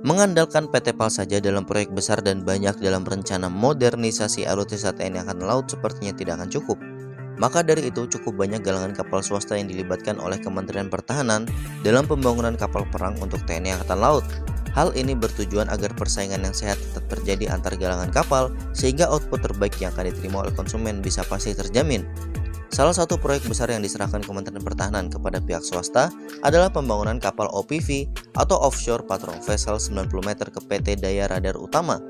Mengandalkan PT PAL saja dalam proyek besar dan banyak dalam rencana modernisasi alutsista TNI Angkatan Laut sepertinya tidak akan cukup. Maka dari itu cukup banyak galangan kapal swasta yang dilibatkan oleh Kementerian Pertahanan dalam pembangunan kapal perang untuk TNI Angkatan Laut. Hal ini bertujuan agar persaingan yang sehat tetap terjadi antar galangan kapal sehingga output terbaik yang akan diterima oleh konsumen bisa pasti terjamin. Salah satu proyek besar yang diserahkan Kementerian Pertahanan kepada pihak swasta adalah pembangunan kapal OPV atau Offshore Patrol Vessel 90 meter ke PT Daya Radar Utama.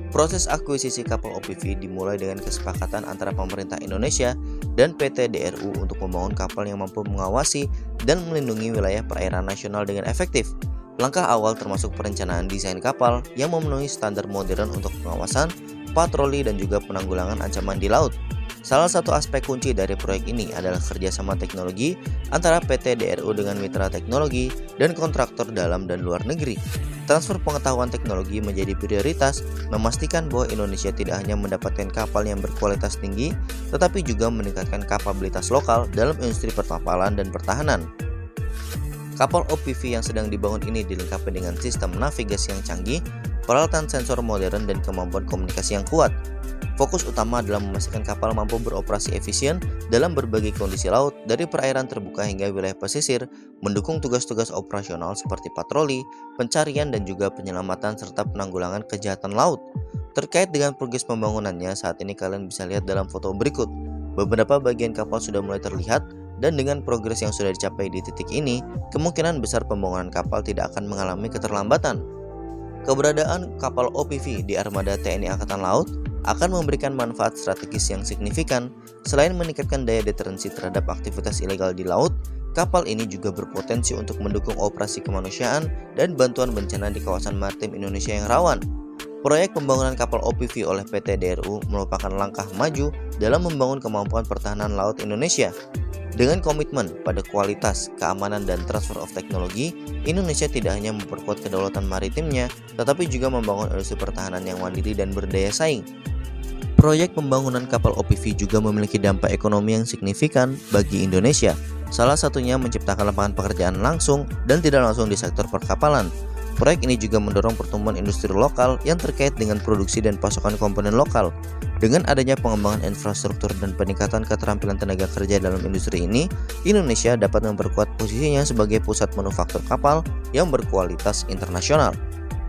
Proses akuisisi kapal OPV dimulai dengan kesepakatan antara pemerintah Indonesia dan PT DRU untuk membangun kapal yang mampu mengawasi dan melindungi wilayah perairan nasional dengan efektif. Langkah awal termasuk perencanaan desain kapal yang memenuhi standar modern untuk pengawasan, patroli, dan juga penanggulangan ancaman di laut. Salah satu aspek kunci dari proyek ini adalah kerjasama teknologi antara PT DRU dengan mitra teknologi dan kontraktor dalam dan luar negeri. Transfer pengetahuan teknologi menjadi prioritas, memastikan bahwa Indonesia tidak hanya mendapatkan kapal yang berkualitas tinggi, tetapi juga meningkatkan kapabilitas lokal dalam industri perkapalan dan pertahanan. Kapal OPV yang sedang dibangun ini dilengkapi dengan sistem navigasi yang canggih, peralatan sensor modern, dan kemampuan komunikasi yang kuat. Fokus utama adalah memastikan kapal mampu beroperasi efisien dalam berbagai kondisi laut, dari perairan terbuka hingga wilayah pesisir, mendukung tugas-tugas operasional seperti patroli, pencarian, dan juga penyelamatan serta penanggulangan kejahatan laut. Terkait dengan progres pembangunannya, saat ini kalian bisa lihat dalam foto berikut. Beberapa bagian kapal sudah mulai terlihat, dan dengan progres yang sudah dicapai di titik ini, kemungkinan besar pembangunan kapal tidak akan mengalami keterlambatan. Keberadaan kapal OPV di armada TNI Angkatan Laut akan memberikan manfaat strategis yang signifikan. Selain meningkatkan daya deterensi terhadap aktivitas ilegal di laut, kapal ini juga berpotensi untuk mendukung operasi kemanusiaan dan bantuan bencana di kawasan maritim Indonesia yang rawan. Proyek pembangunan kapal OPV oleh PT DRU merupakan langkah maju dalam membangun kemampuan pertahanan laut Indonesia. Dengan komitmen pada kualitas, keamanan, dan transfer of teknologi, Indonesia tidak hanya memperkuat kedaulatan maritimnya, tetapi juga membangun industri pertahanan yang mandiri dan berdaya saing. Proyek pembangunan kapal OPV juga memiliki dampak ekonomi yang signifikan bagi Indonesia, salah satunya menciptakan lapangan pekerjaan langsung dan tidak langsung di sektor perkapalan. Proyek ini juga mendorong pertumbuhan industri lokal yang terkait dengan produksi dan pasokan komponen lokal. Dengan adanya pengembangan infrastruktur dan peningkatan keterampilan tenaga kerja dalam industri ini, Indonesia dapat memperkuat posisinya sebagai pusat manufaktur kapal yang berkualitas internasional.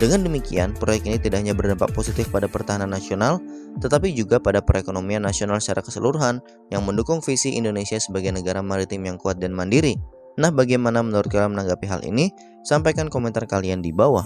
Dengan demikian, proyek ini tidak hanya berdampak positif pada pertahanan nasional, tetapi juga pada perekonomian nasional secara keseluruhan yang mendukung visi Indonesia sebagai negara maritim yang kuat dan mandiri. Nah, bagaimana menurut kalian menanggapi hal ini? Sampaikan komentar kalian di bawah.